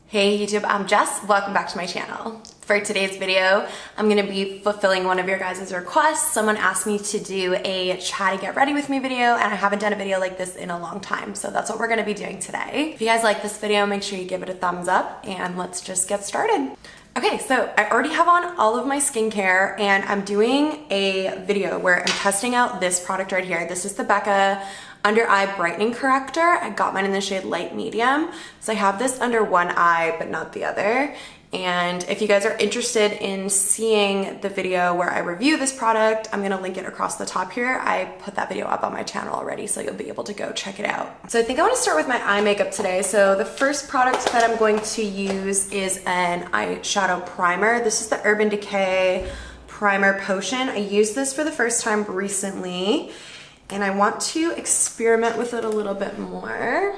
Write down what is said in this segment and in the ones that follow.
Hey YouTube, I'm Jess. Welcome back to my channel. For today's video, I'm going to be fulfilling one of your guys' requests. Someone asked me to do a chatty get ready with me video, and I haven't done a video like this in a long time, so that's what we're going to be doing today. If you guys like this video, make sure you give it a thumbs up, and let's just get started. Okay, so I already have on all of my skincare, and I'm doing a video where I'm testing out this product right here. This is the Becca Eye Brightening Corrector. I got mine in the shade light medium. So I have this under one eye, but not the other. And if you guys are interested in seeing the video where I review this product, I'm gonna link it across the top here. I put that video up on my channel already, so you'll be able to go check it out. So I think I wanna start with my eye makeup today. So the first product that I'm going to use is an eyeshadow primer. This is the Urban Decay Primer Potion. I used this for the first time recently, and I want to experiment with it a little bit more.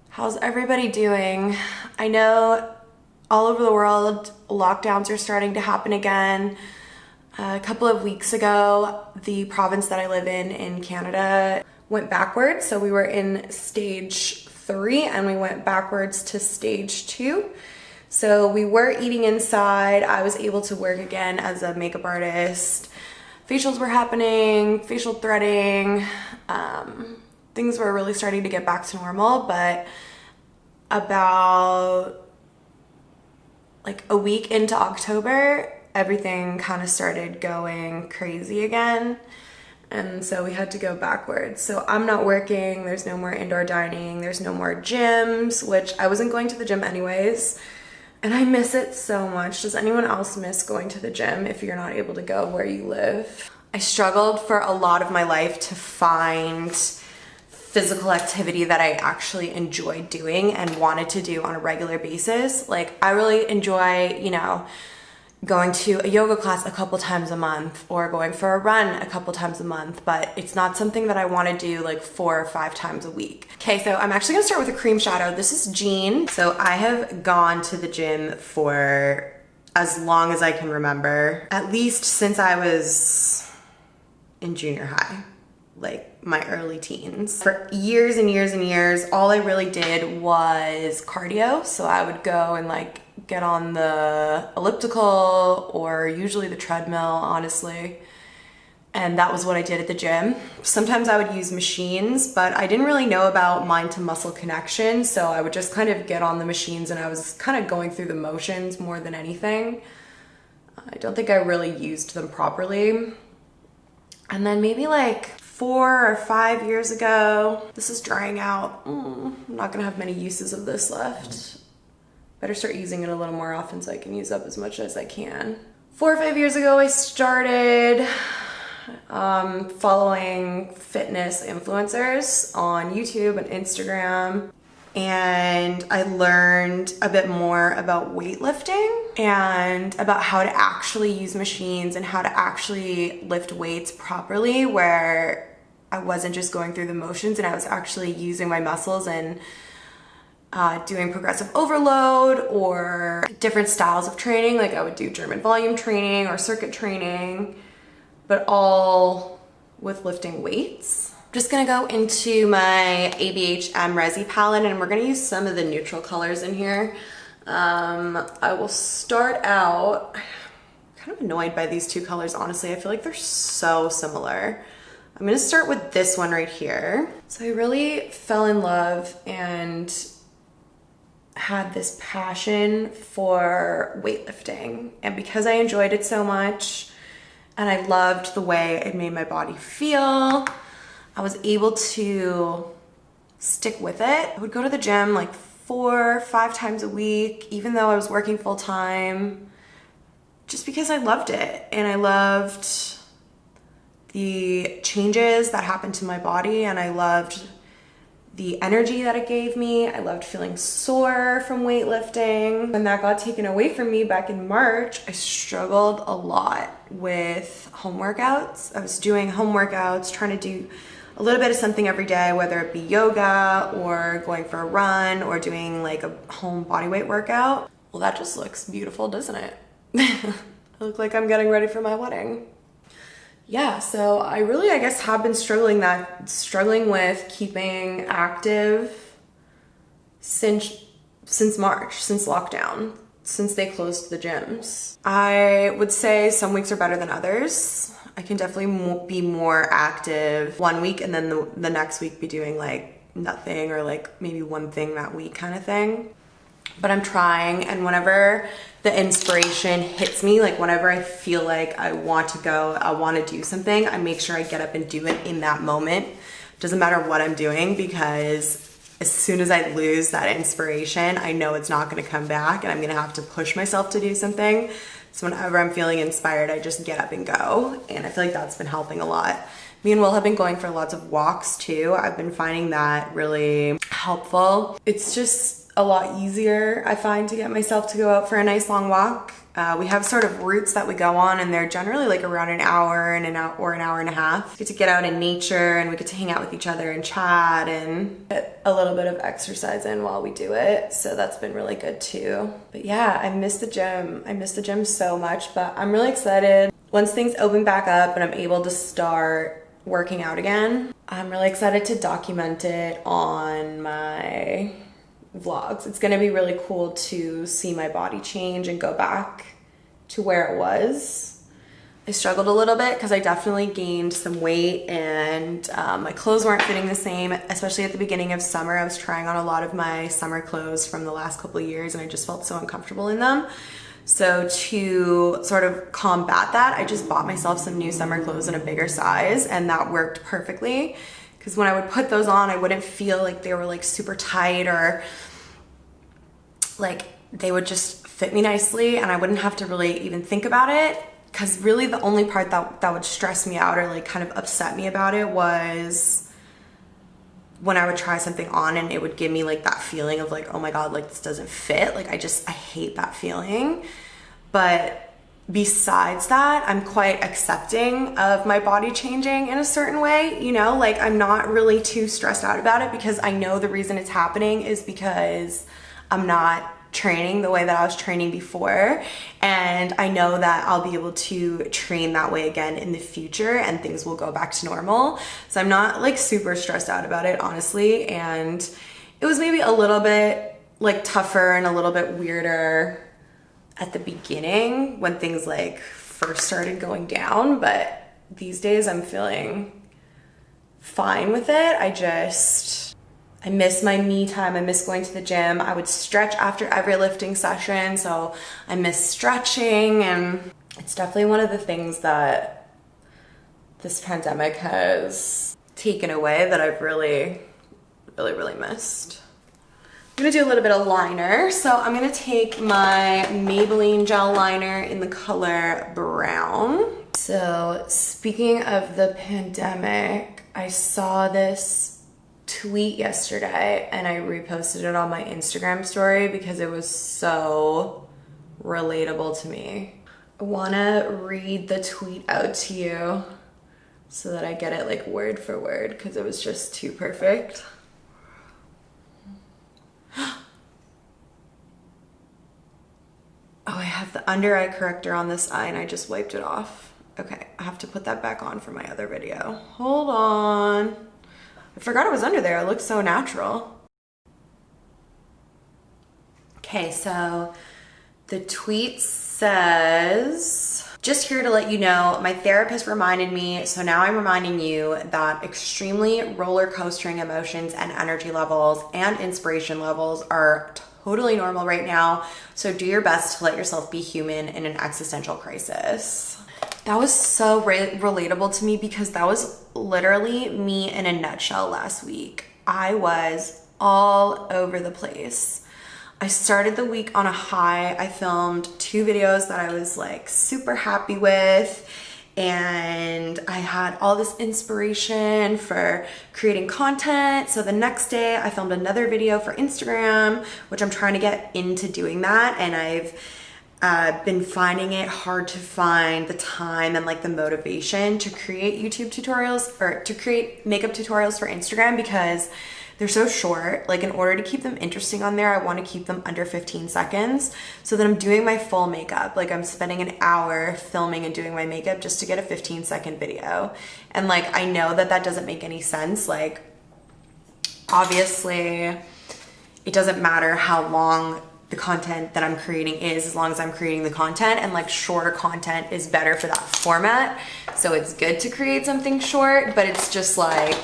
How's everybody doing? I know all over the world, lockdowns are starting to happen again. A couple of weeks ago, the province that I live in Canada, went backwards. So we were in stage 3 and we went backwards to stage 2. So we were eating inside. I was able to work again as a makeup artist. Facials were happening, facial threading, things were really starting to get back to normal, but about like a week into October, everything kind of started going crazy again, and so we had to go backwards. So I'm not working, there's no more indoor dining, there's no more gyms, which I wasn't going to the gym anyways. And I miss it so much. Does anyone else miss going to the gym if you're not able to go where you live? I struggled for a lot of my life to find physical activity that I actually enjoyed doing and wanted to do on a regular basis. Like, I really enjoy, you know, going to a yoga class a couple times a month or going for a run a couple times a month, but it's not something that I want to do like 4 or 5 times a week. Okay, so I'm actually gonna start with a cream shadow. This is Jean. So I have gone to the gym for as long as I can remember, at least since I was in junior high, like my early teens. For years and years and years, all I really did was cardio. So I would go and like get on the elliptical or usually the treadmill, honestly. And that was what I did at the gym. Sometimes I would use machines, but I didn't really know about mind to muscle connection. So I would just kind of get on the machines and I was kind of going through the motions more than anything. I don't think I really used them properly. And then maybe like 4 or 5 years ago, this is drying out. I'm not gonna have many uses of this left. Better start using it a little more often so I can use up as much as I can. 4 or 5 years ago, I started following fitness influencers on YouTube and Instagram. And I learned a bit more about weightlifting and about how to actually use machines and how to actually lift weights properly, where I wasn't just going through the motions and I was actually using my muscles and doing progressive overload or different styles of training. Like I would do German volume training or circuit training, but all with lifting weights. Just gonna go into my ABH Amrezy palette and we're gonna use some of the neutral colors in here. I will start out, I'm kind of annoyed by these 2 colors, honestly. I feel like they're so similar. I'm gonna start with this one right here. So I really fell in love and had this passion for weightlifting. And because I enjoyed it so much and I loved the way it made my body feel, I was able to stick with it. I would go to the gym like 4 or 5 times a week, even though I was working full time, just because I loved it. And I loved the changes that happened to my body, and I loved the energy that it gave me. I loved feeling sore from weightlifting. When that got taken away from me back in March, I struggled a lot with home workouts. I was doing home workouts, trying to do a little bit of something every day, whether it be yoga or going for a run or doing like a home bodyweight workout. Well, that just looks beautiful, doesn't it? I look like I'm getting ready for my wedding. Yeah, so I really, I guess, have been struggling with keeping active since since March, since lockdown, since they closed the gyms. I would say some weeks are better than others. I can definitely be more active one week and then the next week be doing like nothing or like maybe one thing that week kind of thing. But I'm trying, and whenever the inspiration hits me, like whenever I feel like I want to go, I want to do something, I make sure I get up and do it in that moment. Doesn't matter what I'm doing, because as soon as I lose that inspiration, I know it's not going to come back and I'm going to have to push myself to do something. So whenever I'm feeling inspired, I just get up and go. And I feel like that's been helping a lot. Me and Will have been going for lots of walks too. I've been finding that really helpful. It's just a lot easier, I find, to get myself to go out for a nice long walk. We have sort of routes that we go on, and they're generally like around an hour and an hour and a half. We get to get out in nature and we get to hang out with each other and chat and get a little bit of exercise in while we do it. So that's been really good too. But yeah, I miss the gym. I miss the gym so much, but I'm really excited. Once things open back up and I'm able to start working out again, I'm really excited to document it on my vlogs. It's gonna be really cool to see my body change and go back to where it was. I struggled a little bit because I definitely gained some weight, and my clothes weren't fitting the same, especially at the beginning of summer. I was trying on a lot of my summer clothes from the last couple of years and I just felt so uncomfortable in them. So to sort of combat that, I just bought myself some new summer clothes in a bigger size, and that worked perfectly. Because when I would put those on, I wouldn't feel like they were like super tight, or like they would just fit me nicely and I wouldn't have to really even think about it. Because really the only part that would stress me out or like kind of upset me about it was when I would try something on and it would give me like that feeling of like, oh my God, like this doesn't fit. Like I hate that feeling. But besides that, I'm quite accepting of my body changing in a certain way, you know, like I'm not really too stressed out about it, because I know the reason it's happening is because I'm not training the way that I was training before, and I know that I'll be able to train that way again in the future and things will go back to normal. So I'm not like super stressed out about it, honestly. And it was maybe a little bit like tougher and a little bit weirder at the beginning when things like first started going down, but these days I'm feeling fine with it. I miss my me time. I miss going to the gym. I would stretch after every lifting session, so I miss stretching, and it's definitely one of the things that this pandemic has taken away that I've really missed. I'm gonna do a little bit of liner. So I'm gonna take my Maybelline Gel Liner in the color brown. So speaking of the pandemic, I saw this tweet yesterday and I reposted it on my Instagram story because it was so relatable to me. I wanna read the tweet out to you so that I get it like word for word, because it was just too perfect. Oh, I have the under eye corrector on this eye and I just wiped it off. Okay, I have to put that back on for my other video. Hold on. I forgot it was under there. It looks so natural. Okay, so the tweet says, just here to let you know, my therapist reminded me, so now I'm reminding you that extremely roller coastering emotions and energy levels and inspiration levels are totally normal right now. So do your best to let yourself be human in an existential crisis. That was so relatable to me, because that was literally me in a nutshell last week. I was all over the place. I started the week on a high. I filmed 2 videos that I was like super happy with, and I had all this inspiration for creating content. So the next day I filmed another video for Instagram, which I'm trying to get into doing that, and I've been finding it hard to find the time and like the motivation to create YouTube tutorials or to create makeup tutorials for Instagram, because they're so short. Like, in order to keep them interesting on there, I want to keep them under 15 seconds so that I'm doing my full makeup. Like, I'm spending an hour filming and doing my makeup just to get a 15-second video. And like, I know that that doesn't make any sense. Like, obviously it doesn't matter how long the content that I'm creating is, as long as I'm creating the content, and like shorter content is better for that format. So it's good to create something short, but it's just like,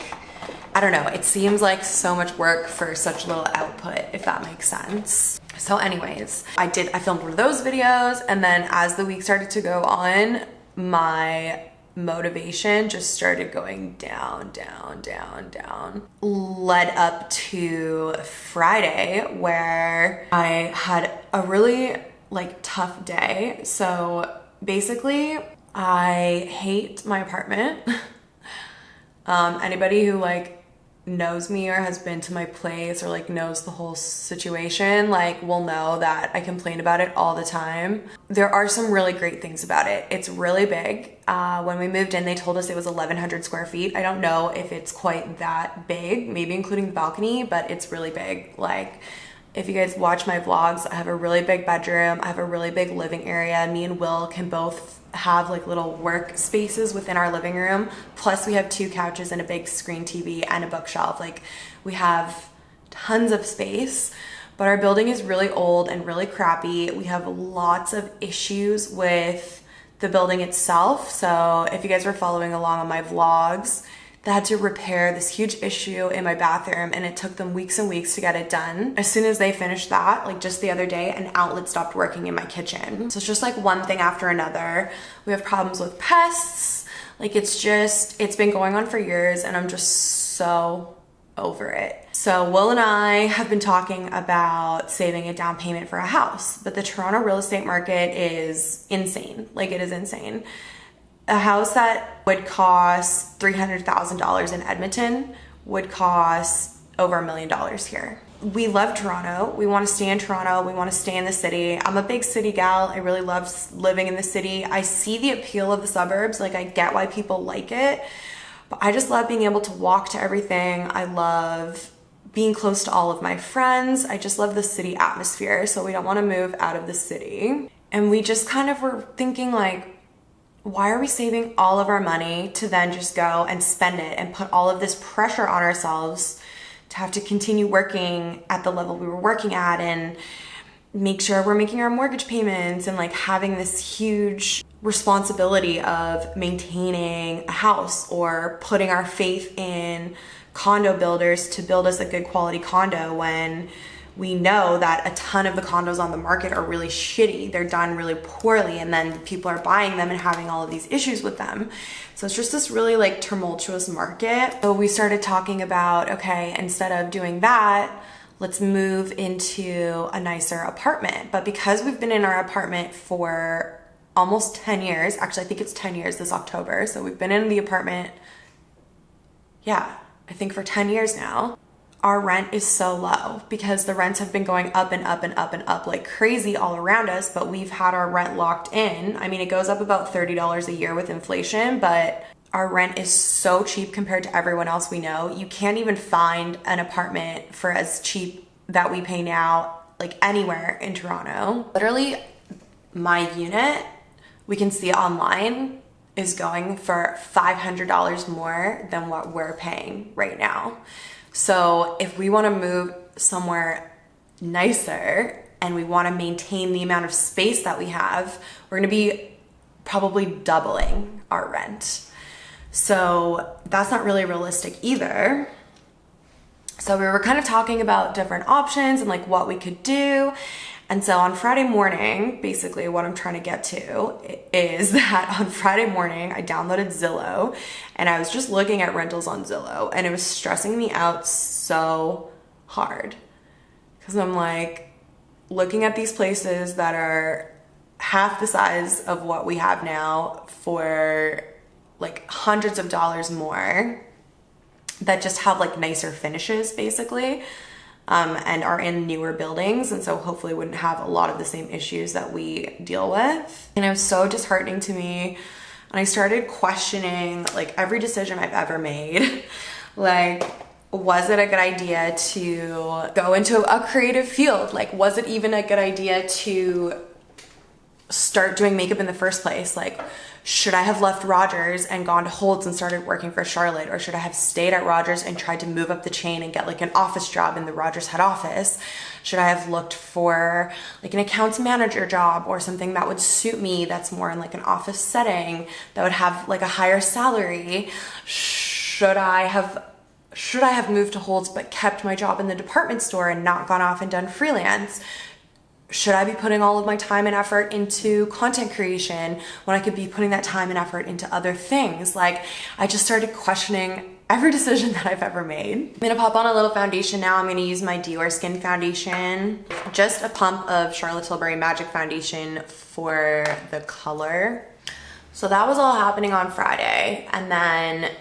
I don't know, it seems like so much work for such little output, if that makes sense. So anyways, I filmed one of those videos, and then as the week started to go on, my motivation just started going down, down, down, down. Led up to Friday, where I had a really like tough day. So basically, I hate my apartment. Anybody who like knows me or has been to my place or like knows the whole situation like will know that I complain about it all the time. There are some really great things about it. It's really big. When we moved in, they told us it was 1,100 square feet. I don't know if it's quite that big, maybe including the balcony, but it's really big. Like, if you guys watch my vlogs, I have a really big bedroom. I have a really big living area. Me and Will can both have like little work spaces within our living room. Plus we have 2 couches and a big screen TV and a bookshelf. Like, we have tons of space, but our building is really old and really crappy. We have lots of issues with the building itself. So if you guys were following along on my vlogs, they had to repair this huge issue in my bathroom, and it took them weeks and weeks to get it done. As soon as they finished that, like just the other day, an outlet stopped working in my kitchen. So it's just like one thing after another. We have problems with pests. Like, it's been going on for years, and I'm just so over it. So Will and I have been talking about saving a down payment for a house, but the Toronto real estate market is insane. Like, it is insane. A house that would cost $300,000 in Edmonton would cost over $1 million here. We love Toronto. We want to stay in Toronto. We want to stay in the city. I'm a big city gal. I really love living in the city. I see the appeal of the suburbs. Like, I get why people like it, but I just love being able to walk to everything. I love being close to all of my friends. I just love the city atmosphere. So we don't want to move out of the city. And we just kind of were thinking, like, why are we saving all of our money to then just go and spend it and put all of this pressure on ourselves to have to continue working at the level we were working at and make sure we're making our mortgage payments and like having this huge responsibility of maintaining a house or putting our faith in condo builders to build us a good quality condo when we know that a ton of the condos on the market are really shitty. They're done really poorly, and then people are buying them and having all of these issues with them. So it's just this really like tumultuous market. So we started talking about, okay, instead of doing that, let's move into a nicer apartment. But because we've been in our apartment for almost 10 years, actually I think it's 10 years this October. So we've been in the apartment, yeah, I think for 10 years now. Our rent is so low because the rents have been going up and up and up and up like crazy all around us, but we've had our rent locked in. I mean, it goes up about $30 a year with inflation, but our rent is so cheap compared to everyone else we know. You can't even find an apartment for as cheap that we pay now, like anywhere in Toronto. Literally, my unit, we can see it online, is going for $500 more than what we're paying right now. So if we want to move somewhere nicer and we want to maintain the amount of space that we have, we're going to be probably doubling our rent. So that's not really realistic either. So we were kind of talking about different options and like what we could do. And so on Friday morning, basically what I'm trying to get to is that on Friday morning, I downloaded Zillow and I was just looking at rentals on Zillow, and it was stressing me out so hard because I'm like looking at these places that are half the size of what we have now for like hundreds of dollars more, that just have like nicer finishes basically. And are in newer buildings, and so hopefully wouldn't have a lot of the same issues that we deal with. And it was so disheartening to me, and I started questioning like every decision I've ever made. Like, was it a good idea to go into a creative field? Like, was it even a good idea to start doing makeup in the first place. Like, should I have left Rogers and gone to Holtz and started working for Charlotte? Or should I have stayed at Rogers and tried to move up the chain and get like an office job in the Rogers head office? Should I have looked for like an accounts manager job or something that would suit me, that's more in like an office setting, that would have like a higher salary? Should I have moved to Holtz but kept my job in the department store and not gone off and done freelance? Should I be putting all of my time and effort into content creation when I could be putting that time and effort into other things? Like, I just started questioning every decision that I've ever made. I'm gonna pop on a little foundation now. I'm gonna use my Dior Skin Foundation. Just a pump of Charlotte Tilbury Magic Foundation for the color. So that was all happening on Friday. And then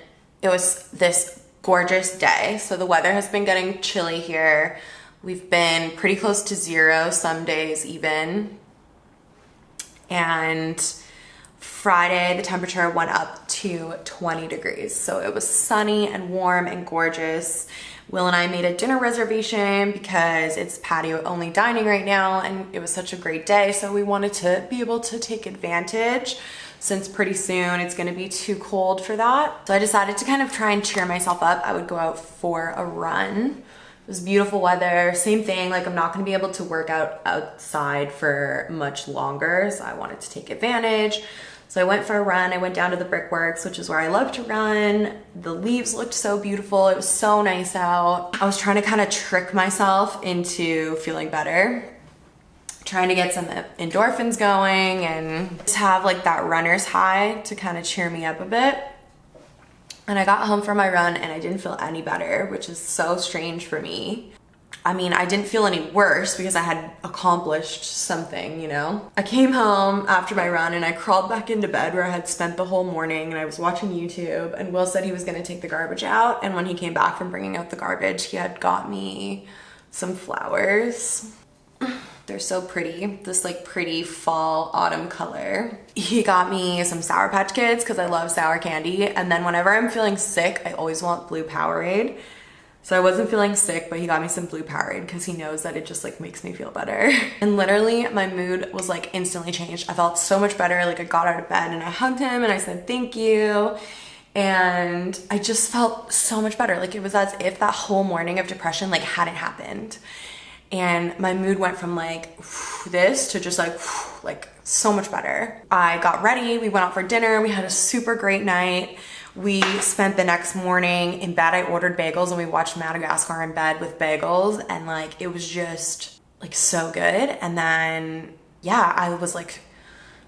it was this gorgeous day. So the weather has been getting chilly here. We've been pretty close to 0 some days even. And Friday, the temperature went up to 20 degrees. So it was sunny and warm and gorgeous. Will and I made a dinner reservation because it's patio only dining right now, and it was such a great day. So we wanted to be able to take advantage, since pretty soon it's gonna be too cold for that. So I decided to kind of try and cheer myself up. I would go out for a run. It was beautiful weather. Same thing, like I'm not gonna be able to work out outside for much longer, so I wanted to take advantage. So I went for a run. I went down to the Brickworks, which is where I love to run. The leaves looked so beautiful. It was so nice out. I was trying to kind of trick myself into feeling better, trying to get some endorphins going and just have like that runner's high to kind of cheer me up a bit. And I got home from my run and I didn't feel any better, which is so strange for me. I mean, I didn't feel any worse because I had accomplished something, you know? I came home after my run and I crawled back into bed where I had spent the whole morning, and I was watching YouTube, and Will said he was gonna take the garbage out, and when he came back from bringing out the garbage, he had got me some flowers. They're so pretty, this like pretty fall autumn color. He got me some Sour Patch Kids because I love sour candy, and then whenever I'm feeling sick, I always want blue Powerade. So I wasn't feeling sick, but he got me some blue Powerade because he knows that it just like makes me feel better. And literally my mood was like instantly changed. I felt so much better. Like I got out of bed and I hugged him and I said thank you. And I just felt so much better. Like it was as if that whole morning of depression like hadn't happened. And my mood went from like this to just like so much better. I got ready, we went out for dinner, we had a super great night. We spent the next morning in bed. I ordered bagels and we watched Madagascar in bed with bagels, and like it was just like so good. And then yeah, I was like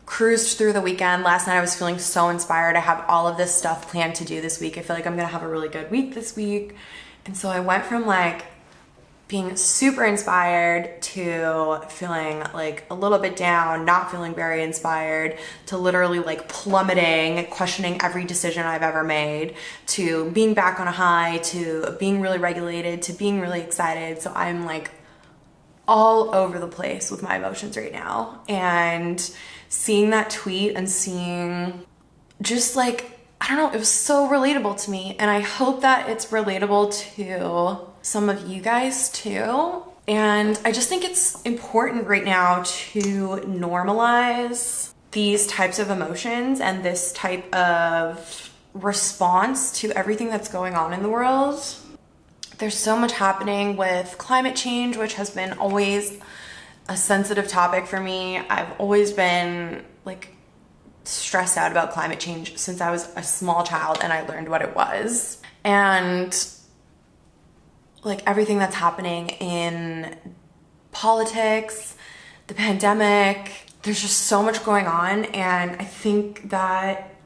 cruised through the weekend. Last night I was feeling so inspired. I have all of this stuff planned to do this week. I feel like I'm gonna have a really good week this week. And so I went from like being super inspired to feeling like a little bit down, not feeling very inspired, to literally like plummeting, questioning every decision I've ever made, to being back on a high, to being really regulated, to being really excited. So I'm like all over the place with my emotions right now. And seeing that tweet and seeing just like, I don't know, it was so relatable to me. And I hope that it's relatable to some of you guys too. And I just think it's important right now to normalize these types of emotions and this type of response to everything that's going on in the world. There's so much happening with climate change, which has been always a sensitive topic for me. I've always been like stressed out about climate change since I was a small child and I learned what it was. And like everything that's happening in politics, the pandemic, there's just so much going on. And I think that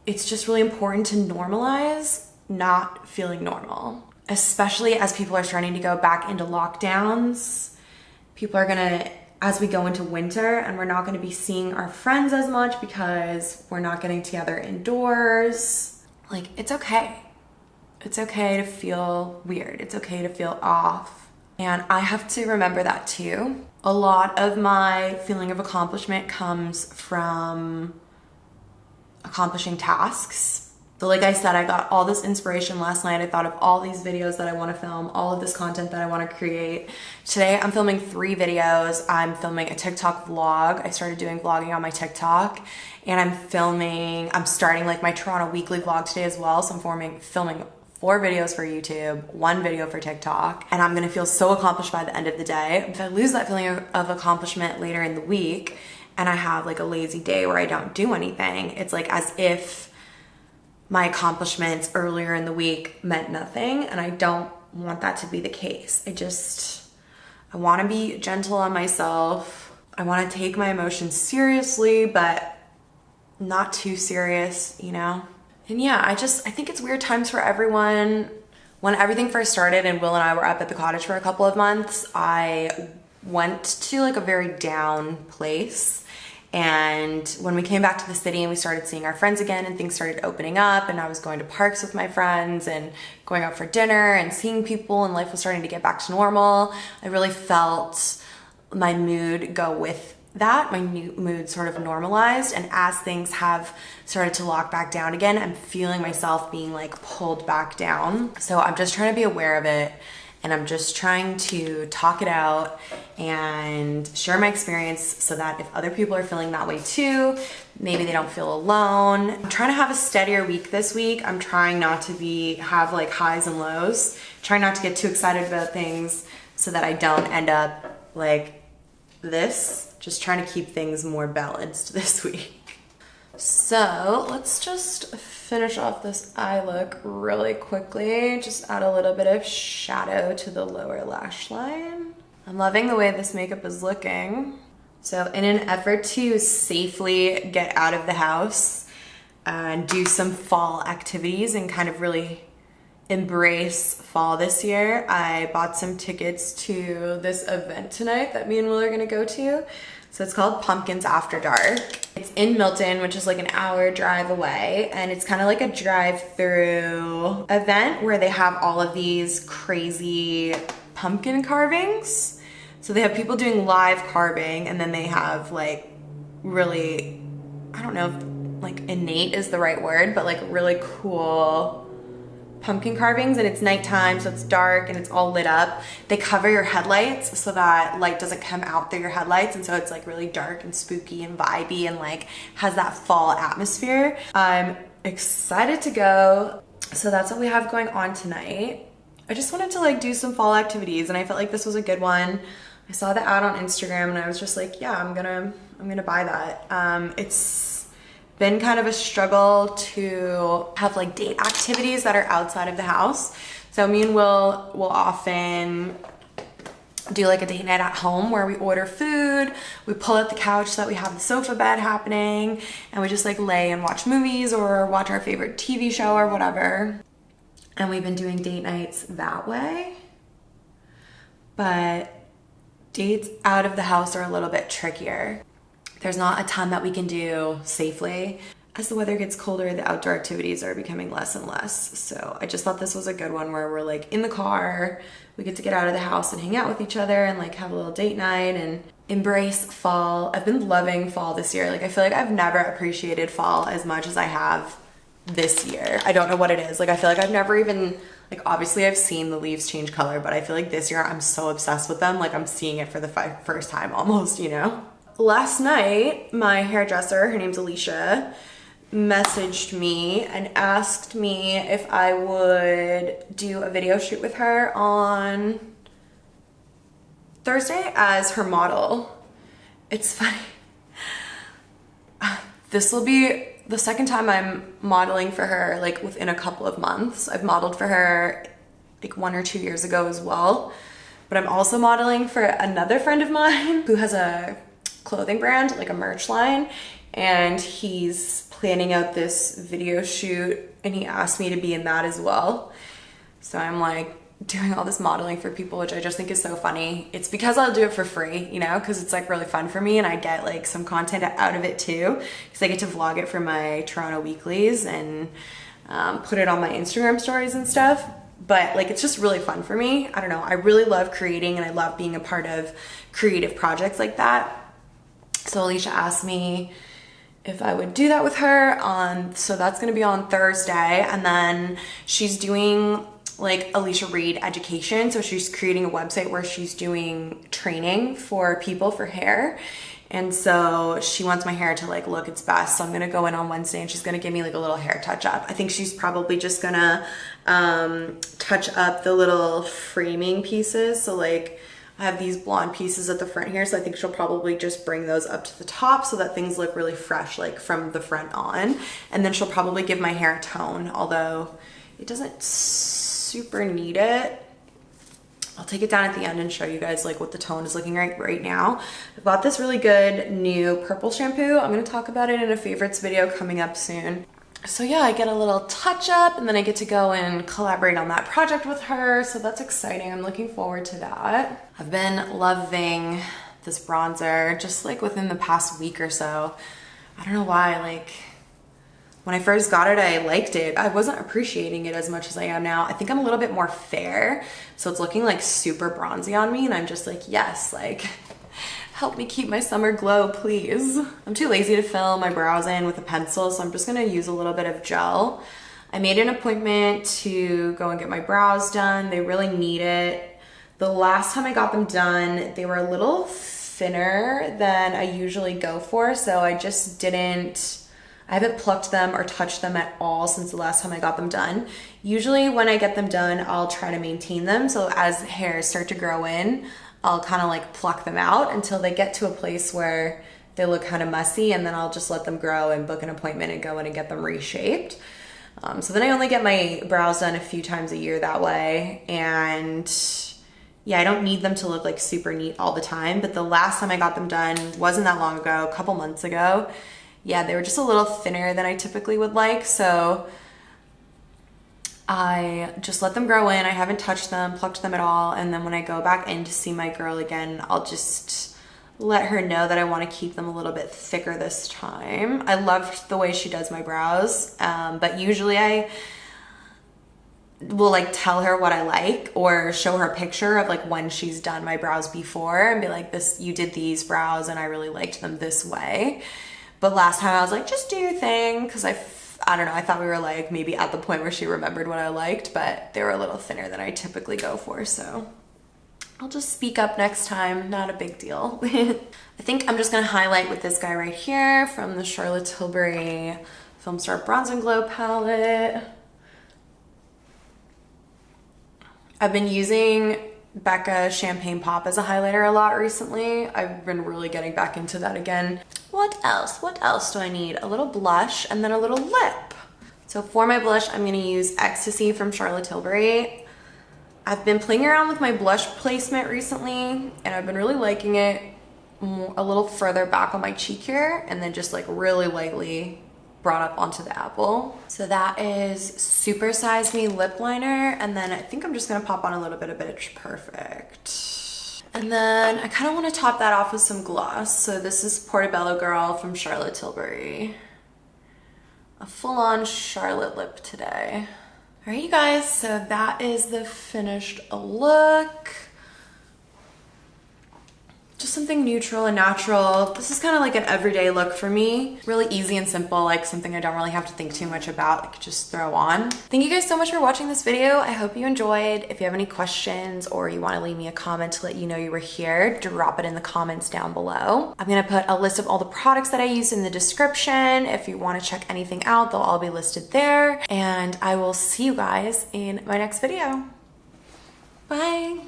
it's just really important to normalize not feeling normal, especially as people are starting to go back into lockdowns. People are gonna, as we go into winter, and we're not gonna be seeing our friends as much because we're not getting together indoors. Like, it's okay. It's okay to feel weird. It's okay to feel off. And I have to remember that too. A lot of my feeling of accomplishment comes from accomplishing tasks So like I said, I got all this inspiration last night. I thought of all these videos that I want to film, all of this content that I want to create. Today I'm filming 3 videos. I'm filming a TikTok vlog. I started doing vlogging on my TikTok, and I'm starting like my Toronto weekly vlog today as well. So I'm filming 4 videos for YouTube, 1 video for TikTok, and I'm gonna feel so accomplished by the end of the day. If I lose that feeling of accomplishment later in the week and I have like a lazy day where I don't do anything, it's like as if my accomplishments earlier in the week meant nothing, and I don't want that to be the case. I want to be gentle on myself. I want to take my emotions seriously, but not too serious, you know? And yeah, I think it's weird times for everyone. When everything first started and Will and I were up at the cottage for a couple of months, I went to like a very down place. And when we came back to the city and we started seeing our friends again and things started opening up and I was going to parks with my friends and going out for dinner and seeing people and life was starting to get back to normal, I really felt my mood go with that. My new mood sort of normalized, and as things have started to lock back down again, I'm feeling myself being like pulled back down. So I'm just trying to be aware of it, and I'm just trying to talk it out and share my experience so that if other people are feeling that way too, maybe they don't feel alone. I'm trying to have a steadier week this week. I'm trying not to have like highs and lows, trying not to get too excited about things so that I don't end up like this. Just trying to keep things more balanced this week. So let's just finish off this eye look really quickly. Just add a little bit of shadow to the lower lash line. I'm loving the way this makeup is looking. So in an effort to safely get out of the house and do some fall activities and kind of really embrace fall this year, I bought some tickets to this event tonight that me and Will are gonna go to. So it's called Pumpkins After Dark. It's in Milton, which is like an hour drive away, and it's kind of like a drive-through event where they have all of these crazy pumpkin carvings. So they have people doing live carving, and then they have like really, I don't know if like innate is the right word, but like really cool pumpkin carvings, and it's nighttime, so it's dark and it's all lit up. They cover your headlights so that light doesn't come out through your headlights, and so it's like really dark and spooky and vibey and like has that fall atmosphere. I'm excited to go. So that's what we have going on tonight. I just wanted to like do some fall activities, and I felt like this was a good one. I saw the ad on Instagram and I was just like, yeah, I'm gonna buy that. It's been kind of a struggle to have like date activities that are outside of the house. So me and Will often do like a date night at home where we order food, we pull out the couch so that we have the sofa bed happening, and we just like lay and watch movies or watch our favorite TV show or whatever. And we've been doing date nights that way. But dates out of the house are a little bit trickier. There's not a ton that we can do safely. As the weather gets colder, the outdoor activities are becoming less and less. So I just thought this was a good one where we're like in the car, we get to get out of the house and hang out with each other and like have a little date night and embrace fall. I've been loving fall this year. Like I feel like I've never appreciated fall as much as I have this year. I don't know what it is. Like I feel like I've never even, like obviously I've seen the leaves change color, but I feel like this year I'm so obsessed with them. Like I'm seeing it for the first time almost, you know? Last night, my hairdresser, her name's Alicia, messaged me and asked me if I would do a video shoot with her on Thursday as her model. It's funny. This will be the second time I'm modeling for her like within a couple of months. I've modeled for her like 1 or 2 years ago as well. But I'm also modeling for another friend of mine who has a clothing brand, like a merch line, and he's planning out this video shoot and he asked me to be in that as well. So I'm like doing all this modeling for people, which I just think is so funny. It's because I'll do it for free, you know, because it's like really fun for me and I get like some content out of it too, because I get to vlog it for my Toronto weeklies and put it on my Instagram stories and stuff. But like it's just really fun for me. I don't know, I really love creating and I love being a part of creative projects like that. So Alicia asked me if I would do that with her on, so that's gonna be on Thursday. And then she's doing like Alicia Reed education. So she's creating a website where she's doing training for people for hair. And so she wants my hair to like look its best. So I'm gonna go in on Wednesday and she's gonna give me like a little hair touch up. I think she's probably just gonna touch up the little framing pieces. So like I have these blonde pieces at the front here. So I think she'll probably just bring those up to the top so that things look really fresh, like from the front on. And then she'll probably give my hair a tone, although it doesn't super need it. I'll take it down at the end and show you guys like what the tone is looking right now. I bought this really good new purple shampoo. I'm gonna talk about it in a favorites video coming up soon. So yeah, I get a little touch up and then I get to go and collaborate on that project with her. So that's exciting. I'm looking forward to that. I've been loving this bronzer just like within the past week or so. I don't know why, like when I first got it, I liked it. I wasn't appreciating it as much as I am now. I think I'm a little bit more fair, so it's looking like super bronzy on me, and I'm just like, yes, like, help me keep my summer glow, please. I'm too lazy to fill my brows in with a pencil, so I'm just gonna use a little bit of gel. I made an appointment to go and get my brows done. They really need it. The last time I got them done, they were a little thinner than I usually go for, so I just didn't, I haven't plucked them or touched them at all since the last time I got them done. Usually when I get them done, I'll try to maintain them. So as hairs start to grow in, I'll kind of like pluck them out until they get to a place where they look kind of messy, and then I'll just let them grow and book an appointment and go in and get them reshaped. So then I only get my brows done a few times a year that way. And yeah, I don't need them to look like super neat all the time, but the last time I got them done wasn't that long ago, a couple months ago. Yeah, they were just a little thinner than I typically would like, so I just let them grow in. I haven't touched them, plucked them at all, and then when I go back in to see my girl again, I'll just let her know that I want to keep them a little bit thicker this time. I loved the way she does my brows, but usually I will like tell her what I like or show her a picture of like when she's done my brows before and be like, this, you did these brows and I really liked them this way. But last time I was like, just do your thing, because I don't know, I thought we were like maybe at the point where she remembered what I liked, but they were a little thinner than I typically go for, so I'll just speak up next time, not a big deal. I think I'm just gonna highlight with this guy right here from the Charlotte Tilbury Film Star Bronze and Glow palette. I've been using Becca Champagne Pop as a highlighter a lot recently. I've been really getting back into that again. What else? What else do I need? A little blush and then a little lip. So for my blush, I'm gonna use Ecstasy from Charlotte Tilbury. I've been playing around with my blush placement recently and I've been really liking it a little further back on my cheek here and then just like really lightly brought up onto the apple. So that is Super Size Me lip liner, and then I think I'm just gonna pop on a little bit of Bitch Perfect. And then I kind of want to top that off with some gloss. So this is Portobello Girl from Charlotte Tilbury. A full-on Charlotte lip today. All right, you guys, so that is the finished look. Just something neutral and natural. This is kind of like an everyday look for me. Really easy and simple, like something I don't really have to think too much about. I could just throw on. Thank you guys so much for watching this video. I hope you enjoyed. If you have any questions or you want to leave me a comment to let you know you were here, drop it in the comments down below. I'm gonna put a list of all the products that I used in the description. If you want to check anything out, they'll all be listed there. And I will see you guys in my next video. Bye.